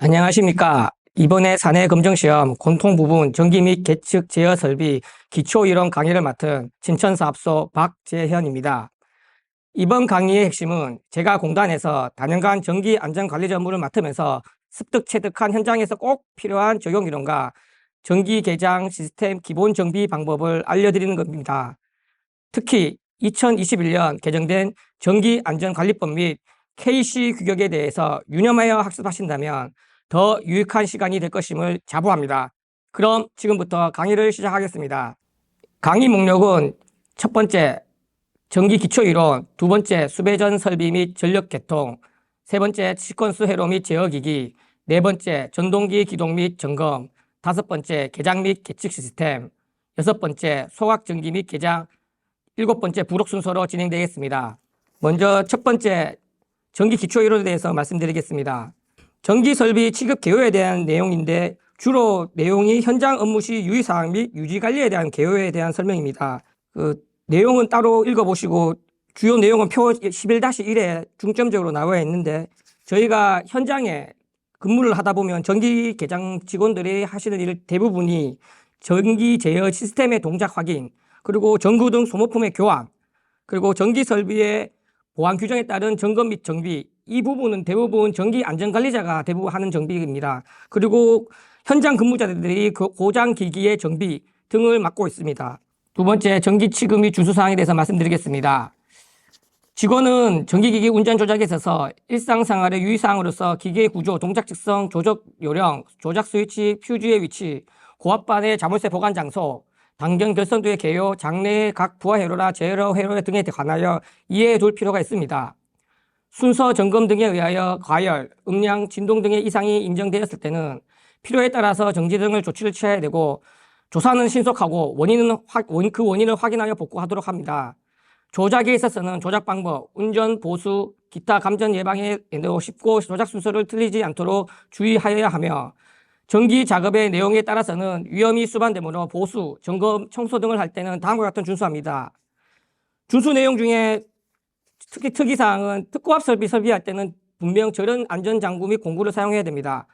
안녕하십니까. 이번에 사내 검정시험 공통 부분 전기 및 계측 제어 설비 기초 이론 강의를 맡은 신천사업소 박재현입니다. 이번 강의의 핵심은 제가 공단에서 다년간 전기 안전관리 업무를 맡으면서 습득 체득한 현장에서 꼭 필요한 적용 이론과 전기 개장 시스템 기본 정비 방법을 알려드리는 겁니다. 특히 2021년 개정된 전기안전관리법 및 KC 규격에 대해서 유념하여 학습하신다면 더 유익한 시간이 될 것임을 자부합니다. 그럼 지금부터 강의를 시작하겠습니다. 강의 목록은 첫 번째, 전기 기초이론, 두 번째, 수배전 설비 및 전력 개통, 세 번째, 시퀀스 회로 및 제어기기, 네 번째, 전동기 기동 및 점검, 다섯 번째, 개장 및 계측 시스템, 여섯 번째, 소각 전기 및 개장, 일곱 번째, 부록 순서로 진행되겠습니다. 먼저 첫 번째, 전기 기초이론에 대해서 말씀드리겠습니다. 전기 설비 취급 개요에 대한 내용인데 주로 내용이 현장 업무 시 유의사항 및 유지관리에 대한 개요에 대한 설명입니다. 내용은 따로 읽어보시고 주요 내용은 표 11-1에 중점적으로 나와 있는데 저희가 현장에 근무를 하다 보면 전기 개장 직원들이 하시는 일 대부분이 전기 제어 시스템의 동작 확인, 그리고 전구 등 소모품의 교환, 그리고 전기 설비의 보안 규정에 따른 점검 및 정비, 이 부분은 대부분 전기 안전관리자가 대부분 하는 정비입니다. 그리고 현장 근무자들이 고장 기기의 정비 등을 맡고 있습니다. 두 번째, 전기 취급 및 준수사항에 대해서 말씀드리겠습니다. 직원은 전기기기 운전 조작에 있어서 일상생활의 유의사항으로서 기기의 구조, 동작 특성, 조작 요령, 조작 스위치, 퓨즈의 위치, 고압반의 자물쇠 보관 장소, 당경 결선도의 개요, 장내의 각 부하 회로나 제어 회로 등에 관하여 이해해 둘 필요가 있습니다. 순서 점검 등에 의하여 과열, 음량, 진동 등의 이상이 인정되었을 때는 필요에 따라서 정지 등을 조치를 취해야 되고 조사는 신속하고 그 원인을 확인하여 복구하도록 합니다. 조작에 있어서는 조작 방법, 운전, 보수, 기타 감전 예방에 쉽고 조작 순서를 틀리지 않도록 주의하여야 하며 전기 작업의 내용에 따라서는 위험이 수반되므로 보수, 점검, 청소 등을 할 때는 다음과 같은 준수합니다. 준수 내용 중에 특히 특이사항은 특고압 설비 설비할 때는 분명 저런 안전장구 및 공구를 사용해야 됩니다.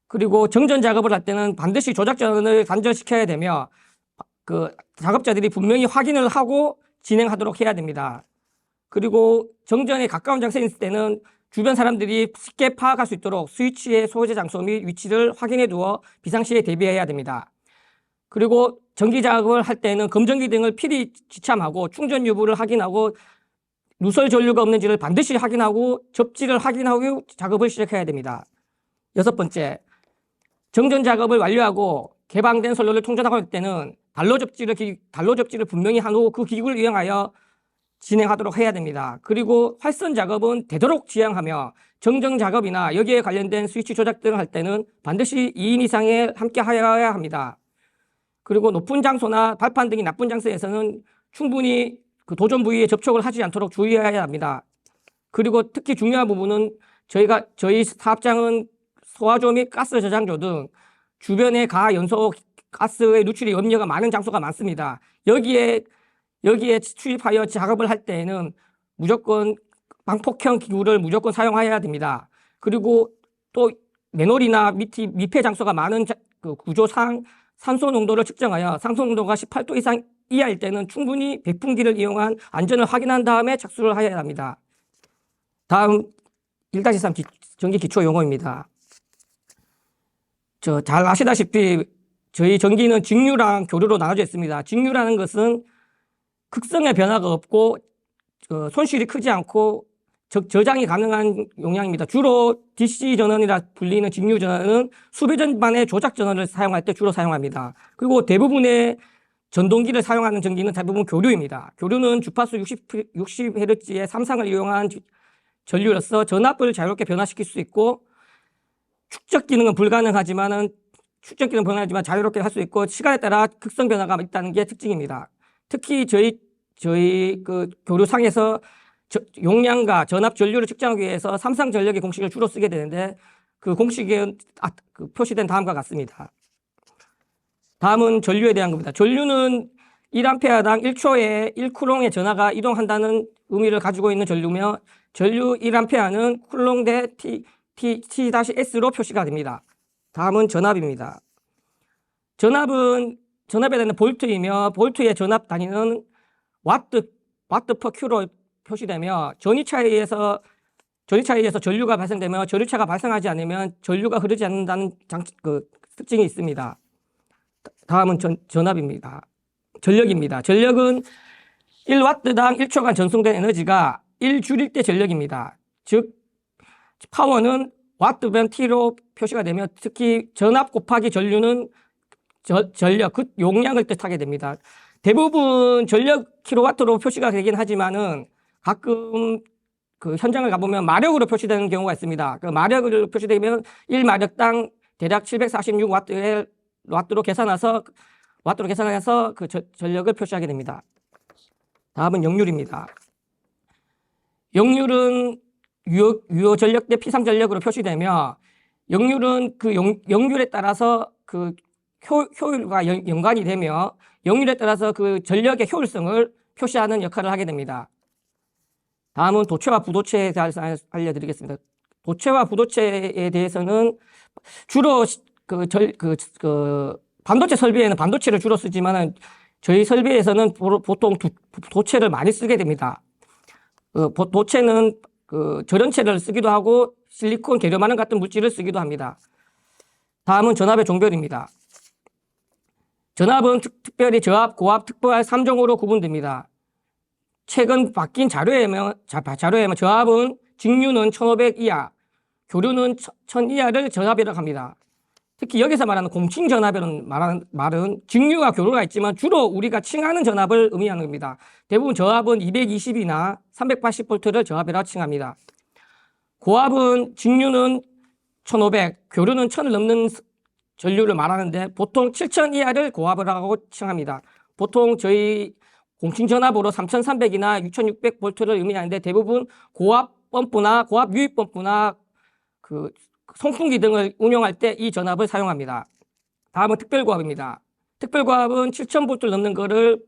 그리고 정전 작업을 할 때는 반드시 조작전을 단절시켜야 되며 작업자들이 분명히 확인을 하고 진행하도록 해야 됩니다. 그리고 정전에 가까운 장소에 있을 때는 주변 사람들이 쉽게 파악할 수 있도록 스위치의 소재 장소 및 위치를 확인해 두어 비상시에 대비해야 됩니다. 그리고 전기 작업을 할 때는 검전기 등을 필히 지참하고 충전 여부를 확인하고 누설 전류가 없는지를 반드시 확인하고 접지를 확인하고 작업을 시작해야 됩니다. 여섯 번째, 정전 작업을 완료하고 개방된 선로를 통전하고 할 때는 단로 접지를 분명히 한 후 그 기구를 이용하여 진행하도록 해야 됩니다. 그리고 활선 작업은 되도록 지양하며 정정 작업이나 여기에 관련된 스위치 조작 등을 할 때는 반드시 2인 이상에 함께 하여야 합니다. 그리고 높은 장소나 발판 등이 나쁜 장소에서는 충분히 그 도전 부위에 접촉을 하지 않도록 주의해야 합니다. 그리고 특히 중요한 부분은 저희 사업장은 소화조 및 가스 저장조 등 주변의 가연소 가스의 누출이 염려가 많은 장소가 많습니다. 여기에 투입하여 작업을 할 때에는 무조건 방폭형 기구를 무조건 사용해야 됩니다. 그리고 또 맨홀이나密폐 장소가 많은 구조상 산소 농도를 측정하여 산소 농도가 18도 이상 이하일 때는 충분히 백풍기를 이용한 안전을 확인한 다음에 착수를 해야 합니다. 다음 1-3 전기 기초 용어입니다. 잘 아시다시피 저희 전기는 직류랑 교류로 나눠져 있습니다. 직류라는 것은 극성의 변화가 없고 손실이 크지 않고 저장이 가능한 용량입니다. 주로 DC 전원이라 불리는 직류 전원은 수배전반의 조작 전원을 사용할 때 주로 사용합니다. 그리고 대부분의 전동기를 사용하는 전기는 대부분 교류입니다. 교류는 주파수 60Hz의 삼상을 이용한 전류로서 전압을 자유롭게 변화시킬 수 있고 축적 기능은 불가능하지만 자유롭게 할 수 있고 시간에 따라 극성 변화가 있다는 게 특징입니다. 특히 저희 교류상에서 용량과 전압 전류를 측정하기 위해서 삼상 전력의 공식을 주로 쓰게 되는데 그 공식은 표시된 다음과 같습니다. 다음은 전류에 대한 겁니다. 전류는 1A당 1초에 1쿨롱의 전하가 이동한다는 의미를 가지고 있는 전류며 전류 1A는 쿨롱 대 T-S로 표시가 됩니다. 다음은 전압입니다. 전압에 대한 볼트이며 볼트의 전압 단위는 와트 per Q로 표시되며 전위차에 의해서 전류가 발생되며 전류차가 발생하지 않으면 전류가 흐르지 않는다는 특징이 있습니다. 다음은 전압입니다. 전력입니다. 전력은 1와트당 1초간 전송된 에너지가 1줄일 때 전력입니다. 즉 파워는 와트변 T로 표시가 되며 특히 전압 곱하기 전류는 전력, 그 용량을 뜻하게 됩니다. 대부분 전력 킬로와트로 표시가 되긴 하지만은 가끔 그 현장을 가보면 마력으로 표시되는 경우가 있습니다. 그 마력으로 표시되면 1마력당 대략 746와트로 계산해서 그 전력을 표시하게 됩니다. 다음은 역률입니다. 역률은 유효 전력 대 피상 전력으로 표시되며 역률은 그 역률에 따라서 그 효율과 연관이 되며 역률에 따라서 그 전력의 효율성을 표시하는 역할을 하게 됩니다. 다음은 도체와 부도체에 대해서 알려드리겠습니다. 도체와 부도체에 대해서는 주로 반도체 설비에는 반도체를 주로 쓰지만은 저희 설비에서는 보통 도체를 많이 쓰게 됩니다. 도체는 절연체를 쓰기도 하고 실리콘, 계류만원 같은 물질을 쓰기도 합니다. 다음은 전압의 종별입니다. 전압은 특별히 저압, 고압, 특보압 3종으로 구분됩니다. 최근 바뀐 자료에 의하면 저압은 직류는 1500 이하, 교류는 1000 이하를 전압이라고 합니다. 특히 여기서 말하는 공칭 전압이라는 말은 직류와 교류가 있지만 주로 우리가 칭하는 전압을 의미하는 겁니다. 대부분 저압은 220이나 380V를 저압이라고 칭합니다. 고압은 직류는 1500, 교류는 1000을 넘는 전류를 말하는데 보통 7000 이하를 고압이라고 칭합니다. 보통 저희 공칭 전압으로 3300이나 6600V를 의미하는데 대부분 고압 펌프나 고압 유입 펌프나 그 송풍기 등을 운용할 때 이 전압을 사용합니다. 다음은 특별고압입니다. 특별고압은 7000V를 넘는 거를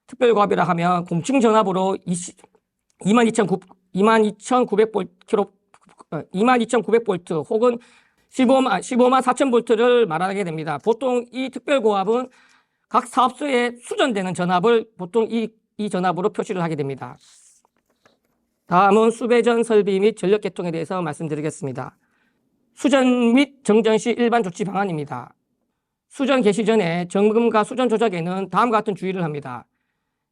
특별고압이라 하면 공칭 전압으로 22,900V 혹은 15만 4000V를 말하게 됩니다. 보통 이 특별고압은 각 사업소에 수전되는 전압을 보통 이 전압으로 표시를 하게 됩니다. 다음은 수배전 설비 및 전력 계통에 대해서 말씀드리겠습니다. 수전 및 정전 시 일반 조치 방안입니다. 수전 개시 전에 점검과 수전 조작에는 다음과 같은 주의를 합니다.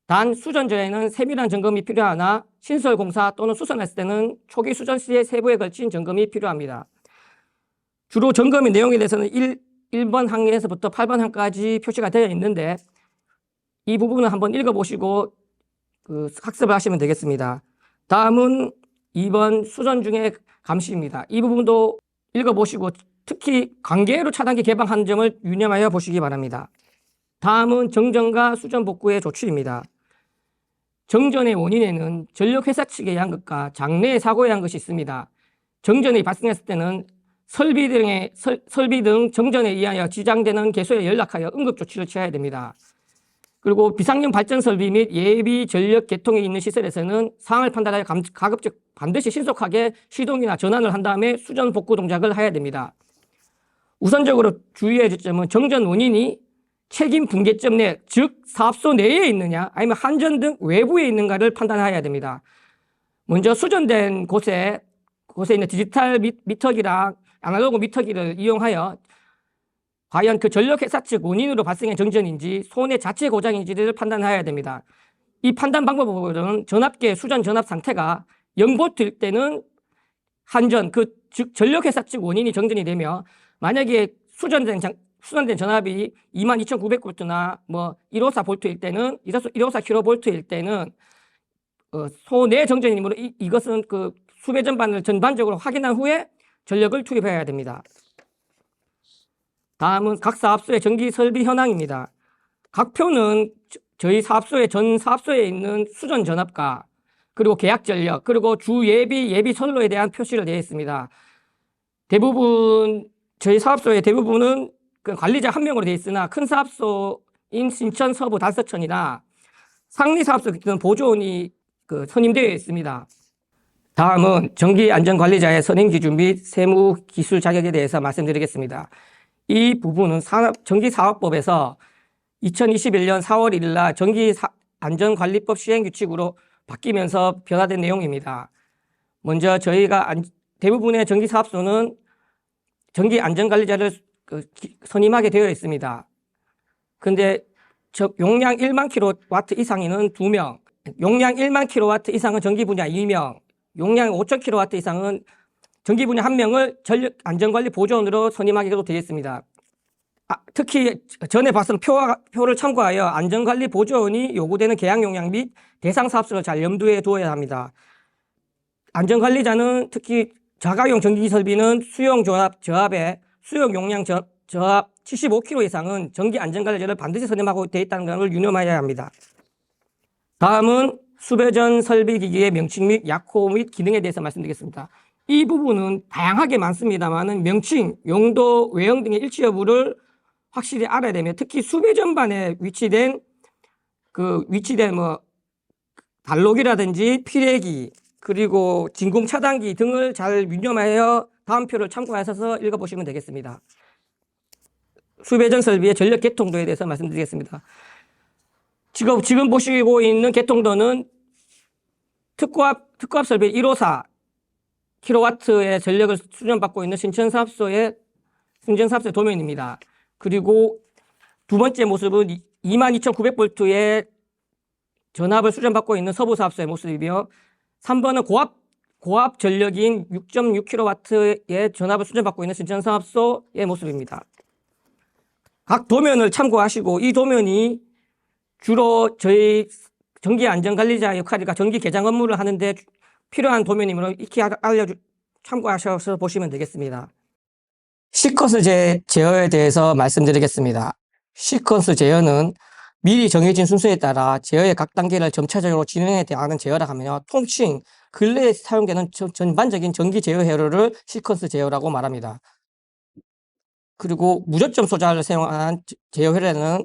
단 수전 전에는 세밀한 점검이 필요하나 신설 공사 또는 수선했을 때는 초기 수전 시의 세부에 걸친 점검이 필요합니다. 주로 점검의 내용에 대해서는 1번 항에서부터 8번 항까지 표시가 되어 있는데 이 부분을 한번 읽어보시고 학습을 하시면 되겠습니다. 다음은 2번 수전 중의 감시입니다. 이 부분도 읽어보시고 특히 관계로 차단기 개방한 점을 유념하여 보시기 바랍니다. 다음은 정전과 수전 복구의 조치입니다. 정전의 원인에는 전력 회사 측에 의한 것과 장내의 사고에 의한 것이 있습니다. 정전이 발생했을 때는 설비 등 정전에 의하여 지장되는 개소에 연락하여 응급 조치를 취해야 됩니다. 그리고 비상용 발전 설비 및 예비 전력 계통에 있는 시설에서는 상황을 판단하여 가급적 반드시 신속하게 시동이나 전환을 한 다음에 수전 복구 동작을 해야 됩니다. 우선적으로 주의해야 될 점은 정전 원인이 책임 분계점 내, 즉 사업소 내에 있느냐 아니면 한전 등 외부에 있는가를 판단해야 됩니다. 먼저 수전된 곳에 있는 디지털 미터기랑 아날로그 미터기를 이용하여 과연 그 전력회사 측 원인으로 발생한 정전인지 손해 자체 고장인지를 판단해야 됩니다. 이 판단 방법으로는 전압계 수전 전압 상태가 0V일 때는 한전, 즉 전력회사 측 원인이 정전이 되며 만약에 수전된 전압이 22,900V나 154V일 때는 154kV일 때는 소내 정전이므로 이것은 그 수배 전반을 전반적으로 확인한 후에 전력을 투입해야 됩니다. 다음은 각 사업소의 전기 설비 현황입니다. 각 표는 저희 사업소의 전 사업소에 있는 수전 전압과 그리고 계약 전력 그리고 주 예비 선로에 대한 표시를 되어 있습니다. 대부분 저희 사업소의 대부분은 그 관리자 한 명으로 되어 있으나 큰 사업소인 신천, 서부, 달서천이나 상리 사업소 같은 보조원이 선임되어 있습니다. 다음은 전기안전관리자의 선임기준 및 세무기술 자격에 대해서 말씀드리겠습니다. 이 부분은 전기사업법에서 2021년 4월 1일 날 전기안전관리법 시행규칙으로 바뀌면서 변화된 내용입니다. 먼저 저희가 대부분의 전기사업소는 전기안전관리자를 선임하게 되어 있습니다. 그런데 용량 1만 kW 이상은 2명, 용량 1만 kW 이상은 전기 분야 2명, 용량 5천 kW 이상은 전기 분야 1명을 전력 안전관리 보조원으로 선임하기로 되어 있습니다. 특히 전에 봤던 표를 참고하여 안전관리 보조원이 요구되는 계약 용량 및 대상 사업소를 잘 염두에 두어야 합니다. 안전관리자는 특히 자가용 전기 설비는 저압에 수용 용량 저압 75kg 이상은 전기 안전관리자를 반드시 선임하고 되어 있다는 것을 유념해야 합니다. 다음은 수배전 설비기기의 명칭 및 약호 및 기능에 대해서 말씀드리겠습니다. 이 부분은 다양하게 많습니다만 명칭, 용도, 외형 등의 일치 여부를 확실히 알아야 되며 특히 수배전반에 위치된 단록이라든지 피례기 그리고 진공 차단기 등을 잘 유념하여 다음 표를 참고하셔서 읽어보시면 되겠습니다. 수배전 설비의 전력 개통도에 대해서 말씀드리겠습니다. 지금 보시고 있는 개통도는 특고압 설비 154 kW의 전력을 수전받고 있는 신천사업소의 도면입니다. 그리고 두 번째 모습은 22,900V의 전압을 수전받고 있는 서부사업소의 모습이며 3번은 고압 전력인 6.6kW의 전압을 수전받고 있는 신천사업소의 모습입니다. 각 도면을 참고하시고 이 도면이 주로 저희 전기안전관리자 역할이니까 전기 개장 업무를 하는데 필요한 도면이므로 이렇게 참고하셔서 보시면 되겠습니다. 시퀀스 제어에 대해서 말씀드리겠습니다. 시퀀스 제어는 미리 정해진 순서에 따라 제어의 각 단계를 점차적으로 진행해 나가는 제어라 하며 통칭 근래에 사용되는 전반적인 전기 제어 회로를 시퀀스 제어라고 말합니다. 그리고 무접점 소자를 사용한 제어 회로에는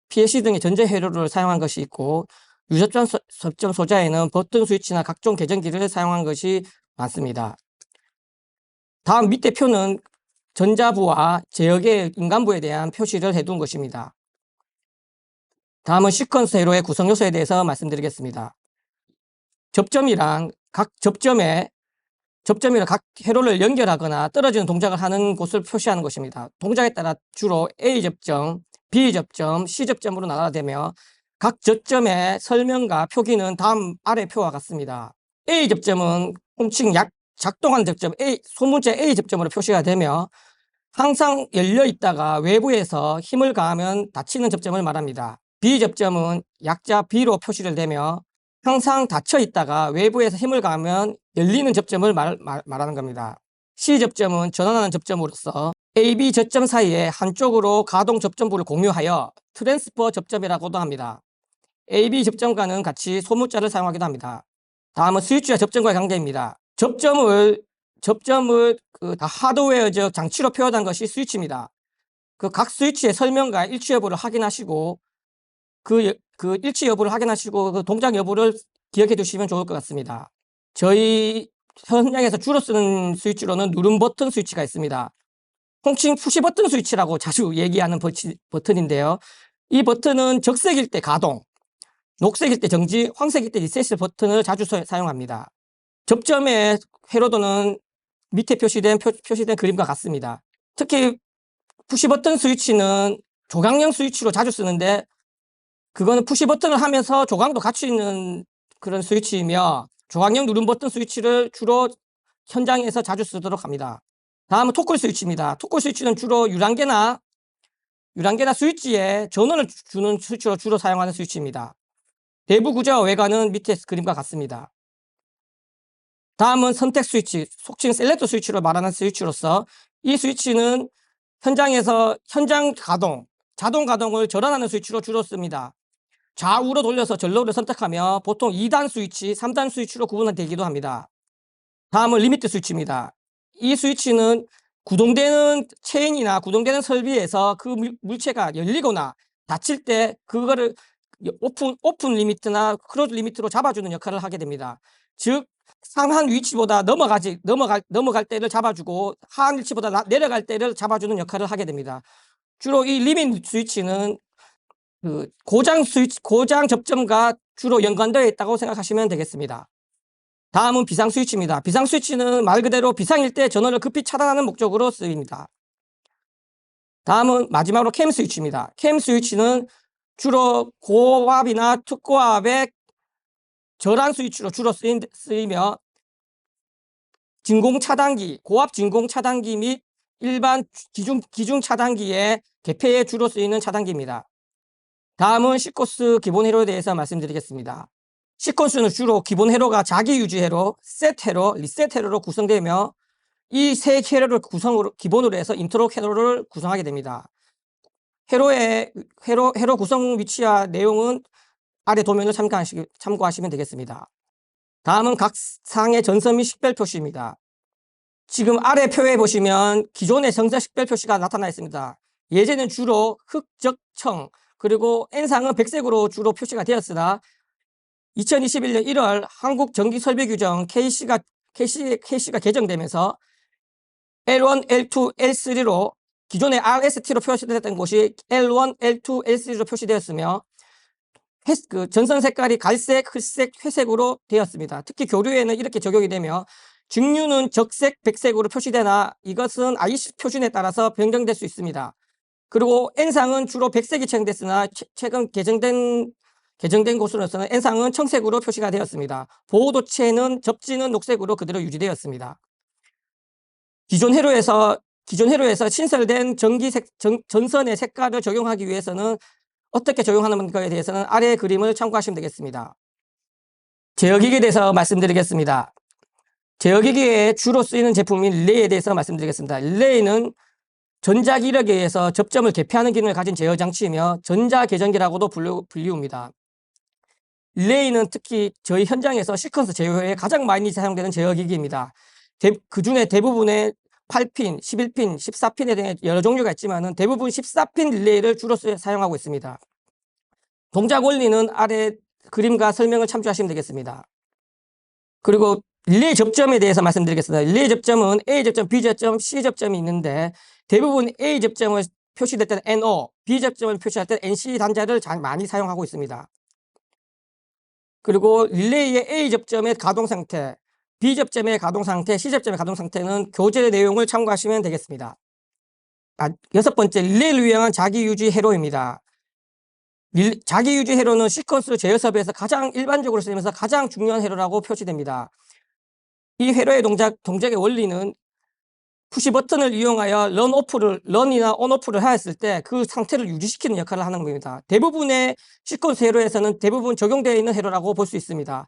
PLC 등의 전자 회로를 사용한 것이 있고 유접점 소자에는 버튼 스위치나 각종 계정기를 사용한 것이 많습니다. 다음 밑에 표는 전자부와 제어계 인간부에 대한 표시를 해둔 것입니다. 다음은 시퀀스 회로의 구성 요소에 대해서 말씀드리겠습니다. 접점이란 각 회로를 연결하거나 떨어지는 동작을 하는 곳을 표시하는 것입니다. 동작에 따라 주로 A접점, B접점, C접점으로 나눠되며 각 접점의 설명과 표기는 다음 아래 표와 같습니다. A접점은 통칭 작동하는 접점, 소문자 A접점으로 표시가 되며 항상 열려 있다가 외부에서 힘을 가하면 닫히는 접점을 말합니다. B접점은 약자 B로 표시를 되며 항상 닫혀 있다가 외부에서 힘을 가하면 열리는 접점을 말하는 겁니다. C접점은 전환하는 접점으로서 AB 저점 사이에 한쪽으로 가동 접점부를 공유하여 트랜스퍼 접점이라고도 합니다. AB 접점과는 같이 소문자를 사용하기도 합니다. 다음은 스위치와 접점과의 관계입니다. 접점을 하드웨어적 장치로 표현한 것이 스위치입니다. 각 스위치의 설명과 일치 여부를 확인하시고 그 일치 여부를 확인하시고 그 동작 여부를 기억해 두시면 좋을 것 같습니다. 저희 현장에서 주로 쓰는 스위치로는 누름 버튼 스위치가 있습니다. 통칭 푸시 버튼 스위치라고 자주 얘기하는 버튼인데요. 이 버튼은 적색일 때 가동, 녹색일 때 정지, 황색일 때 리셋 버튼을 자주 사용합니다. 접점의 회로도는 밑에 표시된 그림과 같습니다. 특히 푸시 버튼 스위치는 조각형 스위치로 자주 쓰는데 그거는 푸시 버튼을 하면서 조각도 같이 있는 그런 스위치이며 조각형 누름 버튼 스위치를 주로 현장에서 자주 쓰도록 합니다. 다음은 토클 스위치입니다. 토클 스위치는 주로 유랑계나 스위치에 전원을 주는 스위치로 주로 사용하는 스위치입니다. 내부 구조와 외관은 밑에 그림과 같습니다. 다음은 선택 스위치, 속칭 셀렉트 스위치로 말하는 스위치로서 이 스위치는 현장에서 자동 가동을 전환하는 스위치로 주로 씁니다. 좌우로 돌려서 전로를 선택하며 보통 2단 스위치, 3단 스위치로 구분되기도 합니다. 다음은 리미트 스위치입니다. 이 스위치는 구동되는 체인이나 구동되는 설비에서 그 물체가 열리거나 닫힐 때 그거를 오픈 리미트나 클로즈 리미트로 잡아주는 역할을 하게 됩니다. 즉 상한 위치보다 넘어갈 때를 잡아주고 하한 위치보다 내려갈 때를 잡아주는 역할을 하게 됩니다. 주로 이 리밋 스위치는 그 고장 접점과 주로 연관되어 있다고 생각하시면 되겠습니다. 다음은 비상 스위치입니다. 비상 스위치는 말 그대로 비상일 때 전원을 급히 차단하는 목적으로 쓰입니다. 다음은 마지막으로 캠 스위치입니다. 캠 스위치는 주로 고압이나 특고압의 절한 스위치로 주로 쓰이며 진공 차단기, 고압 진공 차단기 및 일반 기중 차단기의 개폐에 주로 쓰이는 차단기입니다. 다음은 시퀀스 기본 회로에 대해서 말씀드리겠습니다. 시퀀스는 주로 기본 회로가 자기 유지 회로, 셋 회로, 리셋 회로로 구성되며 이 세 회로를 기본으로 해서 인트로 회로를 구성하게 됩니다. 회로 구성 위치와 내용은 아래 도면을 참고하시면 되겠습니다. 다음은 각 상의 전선 및 식별 표시입니다. 지금 아래 표에 보시면 기존의 정자 식별 표시가 나타나 있습니다. 예전에는 주로 흑적청 그리고 N상은 백색으로 주로 표시가 되었으나 2021년 1월 한국전기설비규정 KC가 개정되면서 L1, L2, L3로 기존의 RST로 표시되었던 곳이 L1, L2, L3로 표시되었으며 전선 색깔이 갈색, 흑색, 회색으로 되었습니다. 특히 교류에는 이렇게 적용이 되며 증류는 적색, 백색으로 표시되나 이것은 IC 표준에 따라서 변경될 수 있습니다. 그리고 N상은 주로 백색이 채용됐으나 최근 개정된 곳으로서는 N상은 청색으로 표시가 되었습니다. 보호도체는 접지는 녹색으로 그대로 유지되었습니다. 기존 회로에서 신설된 전선의 색깔을 적용하기 위해서는 어떻게 적용하는가에 대해서는 아래 그림을 참고하시면 되겠습니다. 제어기기에 대해서 말씀드리겠습니다. 제어기기에 주로 쓰이는 제품인 릴레이에 대해서 말씀드리겠습니다. 릴레이는 전자기력에 의해서 접점을 개폐하는 기능을 가진 제어장치이며 전자계전기라고도 불리웁니다. 릴레이는 특히 저희 현장에서 시퀀스 제어에 가장 많이 사용되는 제어기기입니다. 그 중에 대부분의 8핀, 11핀, 14핀에 대해 여러 종류가 있지만 대부분 14핀 릴레이를 주로 사용하고 있습니다. 동작 원리는 아래 그림과 설명을 참조하시면 되겠습니다. 그리고 릴레이 접점에 대해서 말씀드리겠습니다. 릴레이 접점은 A 접점, B 접점, C 접점이 있는데 대부분 A 접점을 표시될 때는 NO, B 접점을 표시할 때는 NC 단자를 많이 사용하고 있습니다. 그리고 릴레이의 A 접점의 가동 상태, B 접점의 가동 상태, C 접점의 가동 상태는 교재 내용을 참고하시면 되겠습니다. 여섯 번째, 릴레이를 위한 자기유지 회로입니다. 자기유지 회로는 시퀀스 제어섭에서 가장 일반적으로 쓰이면서 가장 중요한 회로라고 표시됩니다. 이 회로의 동작의 원리는 푸시 버튼을 이용하여 런이나 온오프를 하였을 때 그 상태를 유지시키는 역할을 하는 겁니다. 대부분의 시퀀스 회로에서는 대부분 적용되어 있는 회로라고 볼 수 있습니다.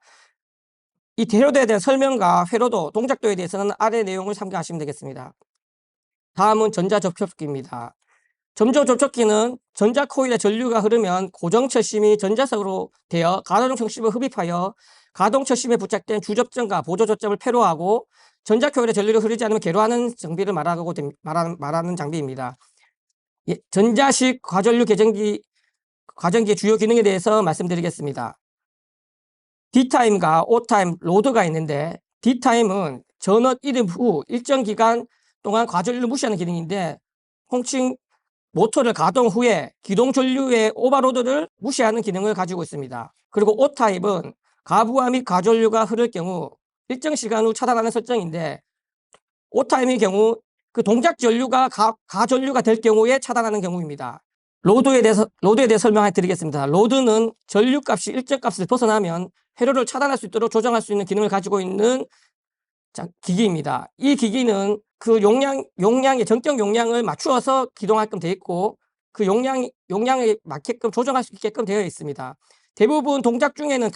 이 회로도에 대한 설명과 회로도, 동작도에 대해서는 아래 내용을 참고하시면 되겠습니다. 다음은 전자접촉기입니다. 전자접촉기는 전자코일의 전류가 흐르면 고정철심이 전자석으로 되어 가동철심을 흡입하여 가동철심에 부착된 주접점과 보조접점을 폐로하고 전자코일의 전류를 흐르지 않으면 개로하는 장비를 말하는 장비입니다. 전자식 과전류 가정기의 주요 기능에 대해서 말씀드리겠습니다. D타임과 O타임, 로드가 있는데 D타임은 전원 이름 후 일정 기간 동안 과전류를 무시하는 기능인데 홍칭 모터를 가동 후에 기동 전류의 오버로드를 무시하는 기능을 가지고 있습니다. 그리고 O타입은 가부하 및 가전류가 흐를 경우 일정 시간 후 차단하는 설정인데 O타임의 경우 그 동작 전류가 가전류가 될 경우에 차단하는 경우입니다. 로드에 대해서 설명해 드리겠습니다. 로드는 전류값이 일정 값을 벗어나면 회로를 차단할 수 있도록 조정할 수 있는 기능을 가지고 있는 기기입니다. 이 기기는 그 용량의 전격 용량을 맞추어서 기동하게끔 되어 있고 그 용량에 맞게끔 조정할 수 있게끔 되어 있습니다. 대부분 동작 중에는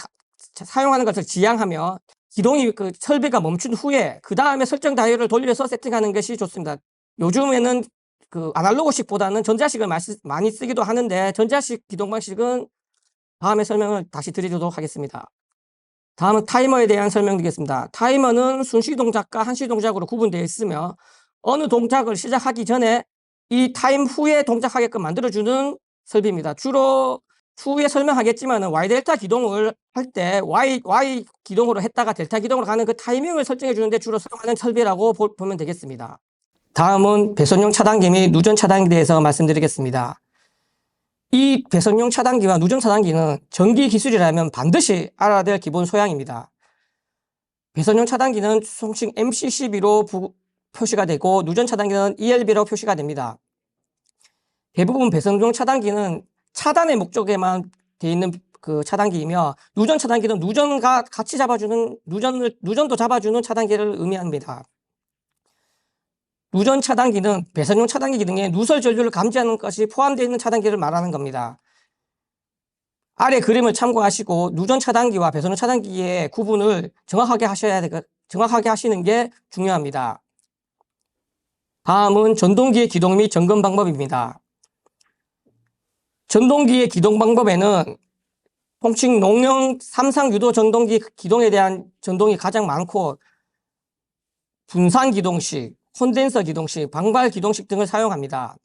사용하는 것을 지양하며 기동이 그 설비가 멈춘 후에 그 다음에 설정 다이얼을 돌려서 세팅하는 것이 좋습니다. 요즘에는 그 아날로그식보다는 전자식을 많이 쓰기도 하는데 전자식 기동 방식은 다음에 설명을 다시 드리도록 하겠습니다. 다음은 타이머에 대한 설명드리겠습니다. 타이머는 순시 동작과 한시 동작으로 구분되어 있으며 어느 동작을 시작하기 전에 이 타임 후에 동작하게끔 만들어주는 설비입니다. 주로 추후에 설명하겠지만 Y 델타 기동을 할 때 Y 기동으로 했다가 델타 기동으로 가는 그 타이밍을 설정해 주는데 주로 사용하는 설비라고 보면 되겠습니다. 다음은 배선용 차단기 및 누전 차단기에 대해서 말씀드리겠습니다. 이 배선용 차단기와 누전 차단기는 전기 기술이라면 반드시 알아야 될 기본 소양입니다. 배선용 차단기는 송칭 MC12로 표시가 되고 누전 차단기는 ELB로 표시가 됩니다. 대부분 배선용 차단기는 차단의 목적에만 되어 있는 그 차단기이며 누전 차단기는 누전과 같이 잡아주는 누전도 잡아주는 차단기를 의미합니다. 누전 차단기는 배선용 차단기 기능에 누설 전류를 감지하는 것이 포함되어 있는 차단기를 말하는 겁니다. 아래 그림을 참고하시고 누전 차단기와 배선용 차단기의 구분을 정확하게 하시는 게 중요합니다. 다음은 전동기의 기동 및 점검 방법입니다. 전동기의 기동 방법에는 통칭 농용 3상 유도 전동기 기동에 대한 전동이 가장 많고 분산 기동식, 콘덴서 기동식, 방발 기동식 등을 사용합니다.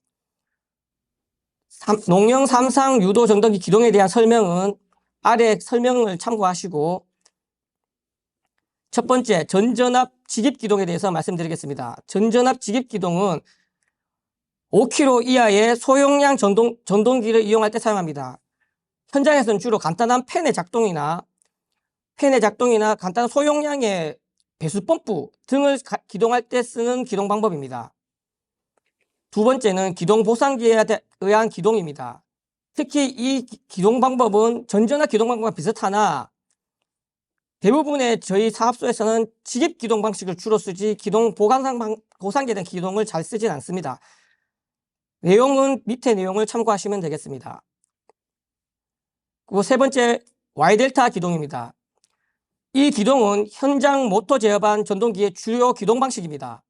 농용 3상 유도 전동기 기동에 대한 설명은 아래 설명을 참고하시고 첫 번째, 전전압 직입 기동에 대해서 말씀드리겠습니다. 전전압 직입 기동은 5kg 이하의 소용량 전동기를 이용할 때 사용합니다. 현장에서는 주로 간단한 팬의 작동이나 간단한 소용량의 배수 펌프 등을 기동할 때 쓰는 기동 방법입니다. 두 번째는 기동 보상기에 의한 기동입니다. 특히 이 기동 방법은 전전압 기동 방법과 비슷하나 대부분의 저희 사업소에서는 직입 기동 방식을 주로 쓰지 기동 보상기에 대한 기동을 잘 쓰진 않습니다. 내용은 밑에 내용을 참고하시면 되겠습니다. 그리고 세 번째, Y델타 기동입니다. 이 기동은 현장 모터 제어반 전동기의 주요 기동 방식입니다.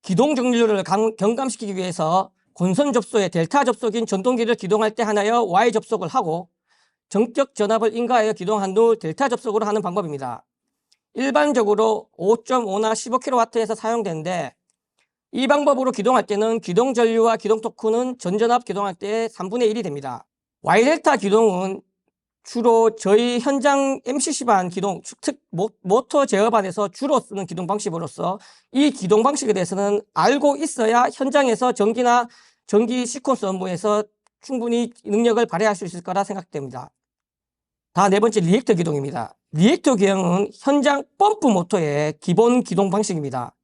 기동 정률을 경감시키기 위해서 권선 접소의 델타 접속인 전동기를 기동할 때 하나여 Y 접속을 하고 정적 전압을 인가하여 기동한 후 델타 접속으로 하는 방법입니다. 일반적으로 5.5나 15kW에서 사용되는데 이 방법으로 기동할 때는 기동 전류와 기동 토크는 전전압 기동할 때 3분의 1이 됩니다. Y델타 기동은 주로 저희 현장 MCC반 기동, 모터 제어반에서 주로 쓰는 기동 방식으로서 이 기동 방식에 대해서는 알고 있어야 현장에서 전기 시퀀스 업무에서 충분히 능력을 발휘할 수 있을 거라 생각됩니다. 네 번째, 리액터 기동입니다. 리액터 기동은 현장 펌프 모터의 기본 기동 방식입니다.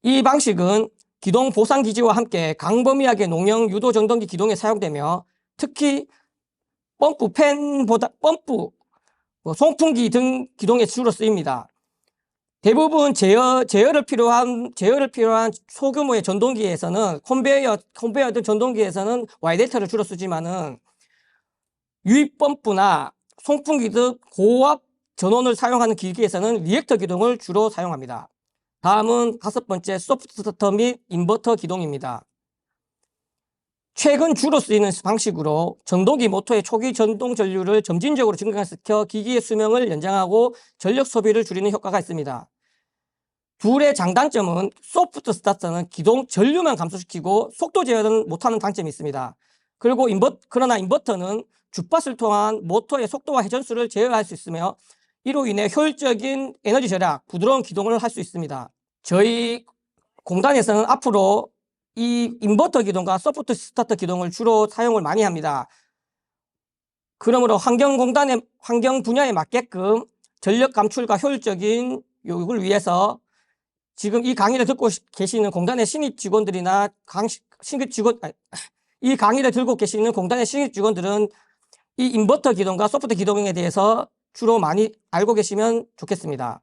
이 방식은 기동 보상 기지와 함께 광범위하게 농용 유도 전동기 기동에 사용되며 특히 펌프, 송풍기 등 기동에 주로 쓰입니다. 대부분 제어를 필요한 소규모의 전동기에서는 컨베이어 등 전동기에서는 Y델타를 주로 쓰지만은 유입 펌프나 송풍기 등 고압 전원을 사용하는 기기에서는 리액터 기동을 주로 사용합니다. 다음은 다섯 번째, 소프트 스타터 및 인버터 기동입니다. 최근 주로 쓰이는 방식으로 전동기 모터의 초기 전동 전류를 점진적으로 증가시켜 기기의 수명을 연장하고 전력 소비를 줄이는 효과가 있습니다. 둘의 장단점은 소프트 스타터는 기동 전류만 감소시키고 속도 제어는 못하는 단점이 있습니다. 그리고 그러나 인버터는 주파수를 통한 모터의 속도와 회전수를 제어할 수 있으며 이로 인해 효율적인 에너지 절약, 부드러운 기동을 할 수 있습니다. 저희 공단에서는 앞으로 이 인버터 기동과 소프트 스타터 기동을 주로 사용을 많이 합니다. 그러므로 환경 분야에 맞게끔 전력 감출과 효율적인 요구를 위해서 지금 이 강의를 듣고 계시는 공단의 신입 직원들이나 이 강의를 들고 계시는 공단의 신입 직원들은 이 인버터 기동과 소프트 기동에 대해서 주로 많이 알고 계시면 좋겠습니다.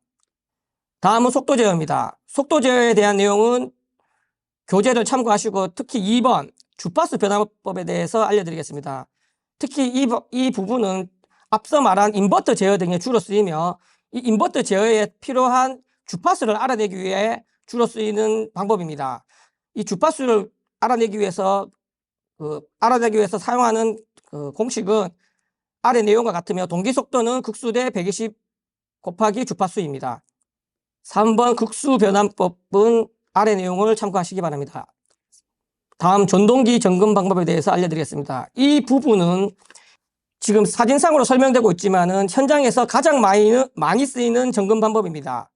다음은 속도 제어입니다. 속도 제어에 대한 내용은 교재를 참고하시고 특히 2번 주파수 변화법에 대해서 알려드리겠습니다. 특히 이 부분은 앞서 말한 인버터 제어 등에 주로 쓰이며 이 인버터 제어에 필요한 주파수를 알아내기 위해 주로 쓰이는 방법입니다. 이 주파수를 알아내기 위해서 사용하는 공식은 아래 내용과 같으며 동기 속도는 극수 대 120 곱하기 주파수입니다. 3번 극수 변환법은 아래 내용을 참고하시기 바랍니다. 다음 전동기 점검 방법에 대해서 알려드리겠습니다. 이 부분은 지금 사진상으로 설명되고 있지만은 현장에서 가장 많이 쓰이는 점검 방법입니다.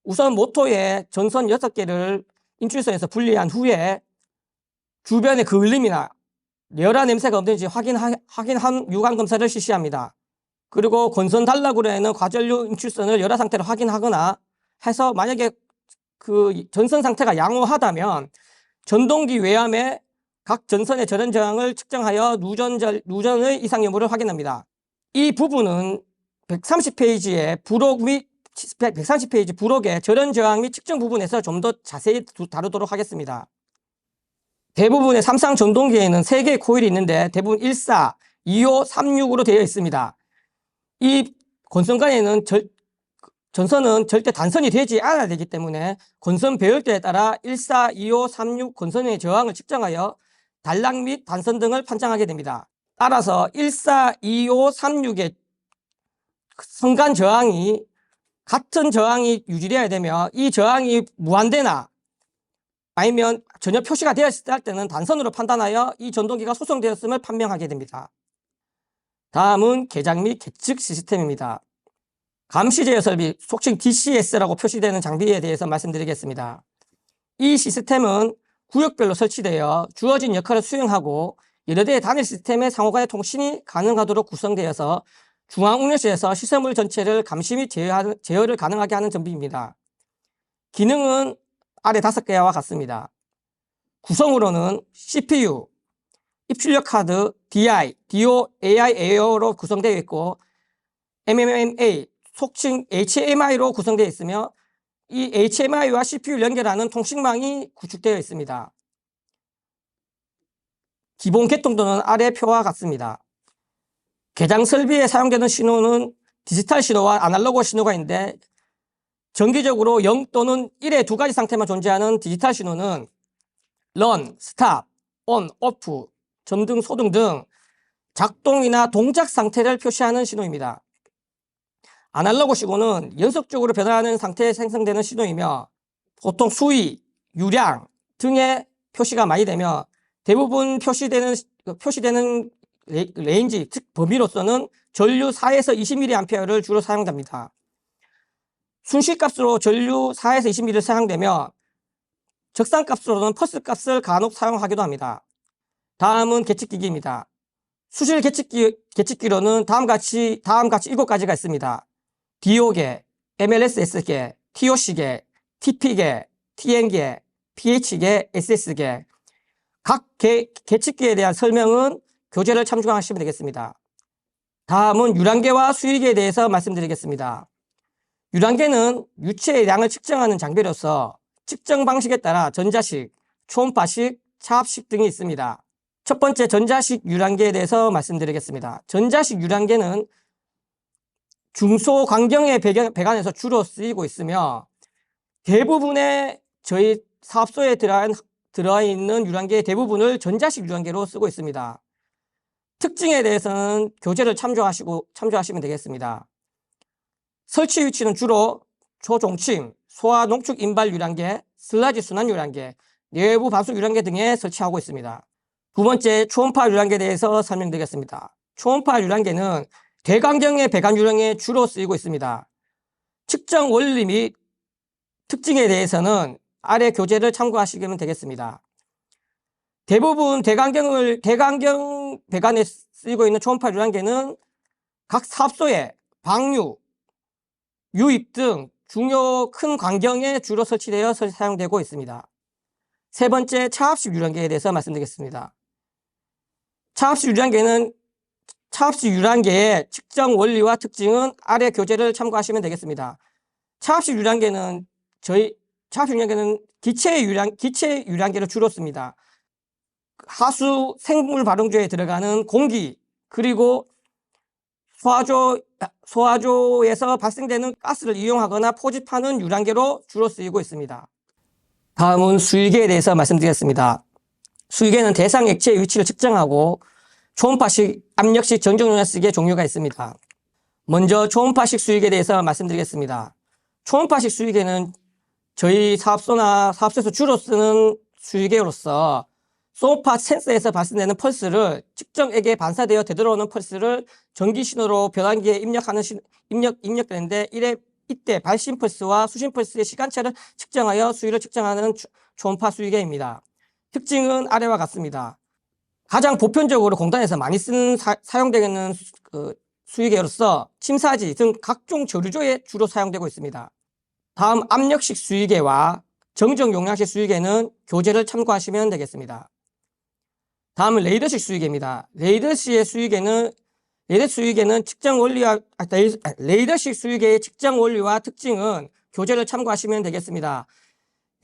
우선 모터에 전선 6개를 인출선에서 분리한 후에 주변에 그을림이나 열화 냄새가 없는지 확인한 유관 검사를 실시합니다. 그리고 건선 단락으로 있는 과전류 인출선을 열화 상태로 확인하거나 해서 만약에 그 전선 상태가 양호하다면 전동기 외암의 각 전선의 절연 저항을 측정하여 누전의 이상 여부를 확인합니다. 이 부분은 130페이지의 부록 및 130페이지 부록의 절연 저항 및 측정 부분에서 좀 더 자세히 다루도록 하겠습니다. 대부분의 삼상 전동기에는 3개의 코일이 있는데 대부분 14, 25, 36으로 되어 있습니다. 이 건선간에는 전선은 절대 단선이 되지 않아야 되기 때문에 건선 배열대에 따라 14, 25, 36 건선의 저항을 측정하여 단락 및 단선 등을 판정하게 됩니다. 따라서 14, 25, 36의 선간 저항이 같은 저항이 유지되어야 되며 이 저항이 무한대나 아니면 전혀 표시가 되었을 때는 단선으로 판단하여 이 전동기가 소송되었음을 판명하게 됩니다. 다음은 개장 및 계측 시스템입니다. 감시 제어 설비, 속칭 DCS라고 표시되는 장비에 대해서 말씀드리겠습니다. 이 시스템은 구역별로 설치되어 주어진 역할을 수행하고 여러 대의 단일 시스템의 상호간의 통신이 가능하도록 구성되어서 중앙운영실에서 시설물 전체를 감시 및 제어를 가능하게 하는 장비입니다. 기능은 아래 5개와 같습니다. 구성으로는 CPU, 입출력 카드, DI, DO, AI, AO로 구성되어 있고 MMMA, 속칭 HMI로 구성되어 있으며 이 HMI와 CPU를 연결하는 통신망이 구축되어 있습니다. 기본 개통도는 아래 표와 같습니다. 개장 설비에 사용되는 신호는 디지털 신호와 아날로그 신호가 있는데 정기적으로 0 또는 1의 2가지 상태만 존재하는 디지털 신호는 런, 스탑, 온, 오프, 점등, 소등 등 작동이나 동작 상태를 표시하는 신호입니다. 아날로그 신호는 연속적으로 변화하는 상태에 생성되는 신호이며 보통 수위, 유량 등의 표시가 많이 되며 대부분 표시되는 레인지, 즉 범위로서는 전류 4에서 20mA를 주로 사용됩니다. 순시값으로 전류 4에서 20mA를 사용되며 적산값으로는 퍼스값을 간혹 사용하기도 합니다. 다음은 계측기기입니다. 수실 계측기로는 다음같이 7가지가 있습니다. DO계, MLSS계, TOC계, TP계, TN계, PH계, SS계. 각 계측기에 대한 설명은 교재를 참조하시면 되겠습니다. 다음은 유량계와 수위계에 대해서 말씀드리겠습니다. 유량계는 유체의 양을 측정하는 장비로서 측정 방식에 따라 전자식, 초음파식, 차압식 등이 있습니다. 첫 번째 전자식 유량계에 대해서 말씀드리겠습니다. 전자식 유량계는 중소광경의 배관에서 주로 쓰이고 있으며 대부분의 저희 사업소에 들어있는 유량계의 대부분을 전자식 유량계로 쓰고 있습니다. 특징에 대해서는 교재를 참조하시면 되겠습니다. 설치 위치는 주로 초종침, 소화 농축 인발 유량계, 슬라지 순환 유량계, 내부 반수 유량계 등에 설치하고 있습니다. 두 번째 초음파 유량계에 대해서 설명드리겠습니다. 초음파 유량계는 대광경의 배관 유량에 주로 쓰이고 있습니다. 측정 원리 및 특징에 대해서는 아래 교재를 참고하시면 되겠습니다. 대부분 대광경 배관에 쓰이고 있는 초음파 유량계는 각 사업소에 방류, 유입 등 중요 큰 광경에 주로 설치되어 사용되고 있습니다. 세 번째 차압식 유량계에 대해서 말씀드리겠습니다. 차압식 유량계의 측정 원리와 특징은 아래 교재를 참고하시면 되겠습니다. 차압식 유량계는 기체 유량계를 주로 씁니다. 하수 생물 발응조에 들어가는 공기 그리고 소화조에서 발생되는 가스를 이용하거나 포집하는 유량계로 주로 쓰이고 있습니다. 다음은 수위계에 대해서 말씀드리겠습니다. 수위계는 대상 액체의 위치를 측정하고 초음파식, 압력식, 정정용량식의 종류가 있습니다. 먼저 초음파식 수위계에 대해서 말씀드리겠습니다. 초음파식 수위계는 저희 사업소나 사업소에서 주로 쓰는 수위계로서 소음파 센서에서 발생되는 펄스를 측정액에 반사되어 되돌아오는 펄스를 전기 신호로 변환기에 입력되는데 이때 발신 펄스와 수신 펄스의 시간차를 측정하여 수위를 측정하는 초음파 수위계입니다. 특징은 아래와 같습니다. 가장 보편적으로 공단에서 많이 사용되는 수위계로서 침사지 등 각종 저류조에 주로 사용되고 있습니다. 다음 압력식 수위계와 정정 용량식 수위계는 교재를 참고하시면 되겠습니다. 다음은 레이더식 수위계입니다. 레이더식 수위계는 레이더식 수위계의 측정 원리와 특징은 교재를 참고하시면 되겠습니다.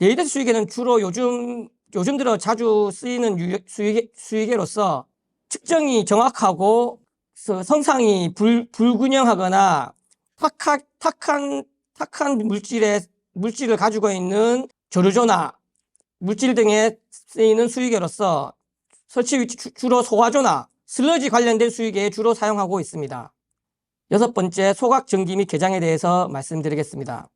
레이더식 수위계는 주로 요즘 들어 자주 쓰이는 수위계로서 측정이 정확하고 성상이 불균형하거나 탁한 물질을 가지고 있는 저류조나 물질 등에 쓰이는 수위계로서 설치 위치 주로 소화조나 슬러지 관련된 수위계에 주로 사용하고 있습니다. 6번째, 소각 전기 및 개장에 대해서 말씀드리겠습니다.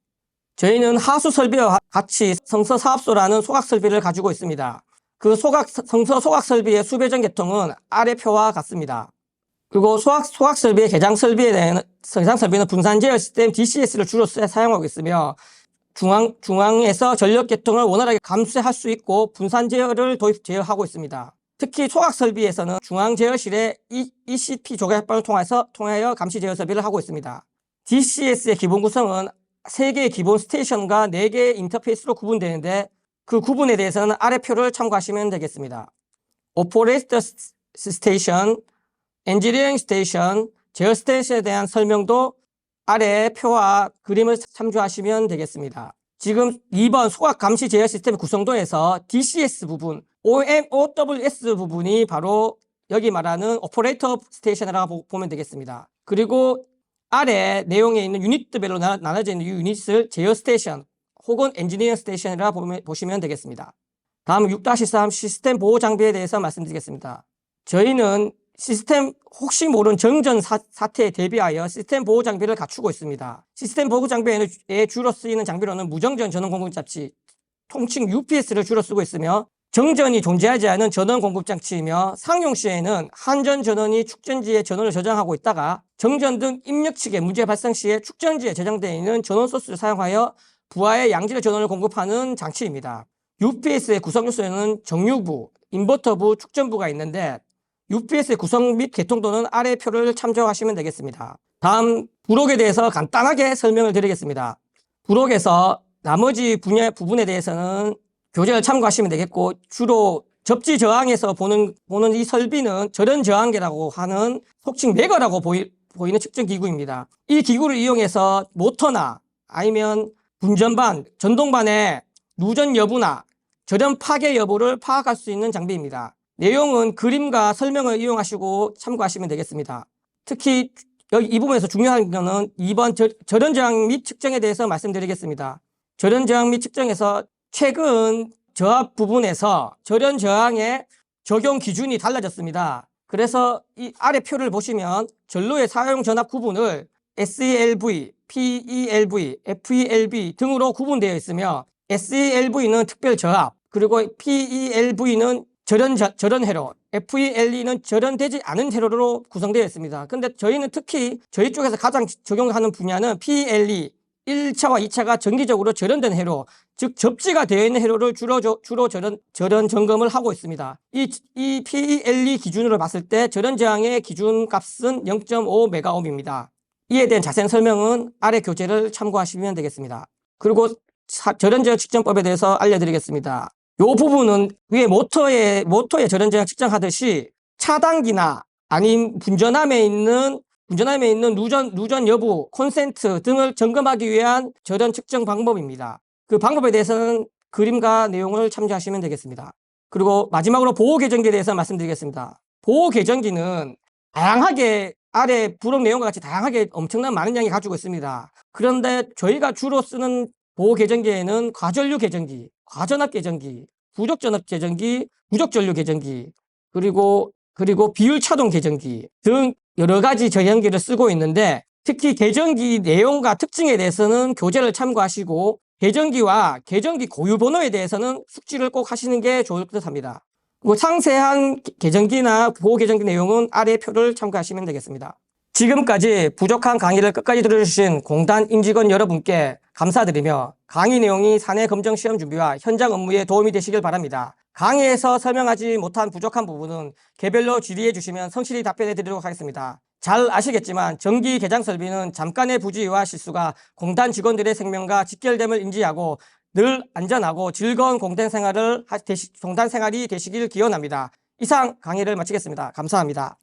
저희는 하수 설비와 같이 성서 사업소라는 소각 설비를 가지고 있습니다. 그 성서 소각 설비의 수배전 계통은 아래 표와 같습니다. 그리고 소각 설비의 개장 설비는 분산 제어 시스템 DCS를 주로 사용하고 있으며 중앙에서 전력 계통을 원활하게 감수할 수 있고 분산 제어를 제어하고 있습니다. 특히 소각 설비에서는 중앙 제어실에 ECP 조각 협방을 통하여 감시 제어 설비를 하고 있습니다. DCS의 기본 구성은 3개의 기본 스테이션과 4개의 인터페이스로 구분되는데 그 구분에 대해서는 아래 표를 참고하시면 되겠습니다. 오퍼레이터 스테이션, 엔지니어링 스테이션, 제어 스테이션에 대한 설명도 아래 표와 그림을 참조하시면 되겠습니다. 지금 2번 소각 감시 제어 시스템의 구성도에서 DCS 부분, OWS 부분이 바로 여기 말하는 오퍼레이터 스테이션이라고 보면 되겠습니다. 그리고 아래 내용에 있는 유닛별로 나눠져 있는 이 유닛을 제어 스테이션 혹은 엔지니어 스테이션이라고 보시면 되겠습니다. 다음 6-3 시스템 보호 장비에 대해서 말씀드리겠습니다. 저희는 혹시 모르는 정전 사태에 대비하여 시스템 보호 장비를 갖추고 있습니다. 시스템 보호 장비에 주로 쓰이는 장비로는 무정전 전원 공급 장치, 통칭 UPS를 주로 쓰고 있으며 정전이 존재하지 않은 전원 공급 장치이며 상용 시에는 한전 전원이 축전지에 전원을 저장하고 있다가 정전 등 입력 측에 문제 발생 시에 축전지에 저장되어 있는 전원 소스를 사용하여 부하의 양질의 전원을 공급하는 장치입니다. UPS의 구성 요소에는 정유부, 인버터부, 축전부가 있는데 UPS의 구성 및 개통도는 아래 표를 참조하시면 되겠습니다. 다음 부록에 대해서 간단하게 설명을 드리겠습니다. 부록에서 나머지 부분에 대해서는 교재를 참고하시면 되겠고 주로 접지 저항에서 보는 이 설비는 절연 저항계라고 하는 속칭 매거라고 보이는 측정 기구입니다. 이 기구를 이용해서 모터나 아니면 분전반, 전동반의 누전 여부나 절연 파괴 여부를 파악할 수 있는 장비입니다. 내용은 그림과 설명을 이용하시고 참고하시면 되겠습니다. 특히 여기 이 부분에서 중요한 것은 2번 절연 저항 및 측정에 대해서 말씀드리겠습니다. 절연 저항 및 측정에서 최근 저압 부분에서 절연 저항의 적용 기준이 달라졌습니다. 그래서 이 아래 표를 보시면 전로의 사용 전압 구분을 SELV, PELV, FELV 등으로 구분되어 있으며 SELV는 특별 저압, 그리고 PELV는 절연 회로, FELE는 절연되지 않은 회로로 구성되어 있습니다. 근데 저희는 특히 저희 쪽에서 가장 적용하는 분야는 PELE, 1차와 2차가 정기적으로 절연된 회로, 즉 접지가 되어 있는 회로를 주로 절연 점검을 하고 있습니다. 이 PELE 기준으로 봤을 때 절연 저항의 기준 값은 0.5메가옴입니다. 이에 대한 자세한 설명은 아래 교재를 참고하시면 되겠습니다. 그리고 절연 저항 측정법에 대해서 알려드리겠습니다. 이 부분은 위에 모터의 절연 저항 측정하듯이 차단기나 아닌 분전함에 있는 누전 여부, 콘센트 등을 점검하기 위한 절연 측정 방법입니다. 그 방법에 대해서는 그림과 내용을 참조하시면 되겠습니다. 그리고 마지막으로 보호 계정기에 대해서 말씀드리겠습니다. 보호 계정기는 다양하게 아래 부록 내용과 같이 다양하게 엄청난 많은 양이 가지고 있습니다. 그런데 저희가 주로 쓰는 보호 계정기에는 과전류 계정기, 과전압 계정기, 부족전압 계정기, 부족전류 계정기, 그리고 비율 차동 계정기 등 여러 가지 계정기를 쓰고 있는데 특히 계정기 내용과 특징에 대해서는 교재를 참고하시고 계정기 고유 번호에 대해서는 숙지를 꼭 하시는 게 좋을 듯 합니다. 상세한 계정기나 보호 계정기 내용은 아래 표를 참고하시면 되겠습니다. 지금까지 부족한 강의를 끝까지 들어주신 공단 임직원 여러분께 감사드리며 강의 내용이 사내 검정 시험 준비와 현장 업무에 도움이 되시길 바랍니다. 강의에서 설명하지 못한 부족한 부분은 개별로 질의해 주시면 성실히 답변해 드리도록 하겠습니다. 잘 아시겠지만 정기 개장 설비는 잠깐의 부주의와 실수가 공단 직원들의 생명과 직결됨을 인지하고 늘 안전하고 즐거운 공단 생활이 되시길 기원합니다. 이상 강의를 마치겠습니다. 감사합니다.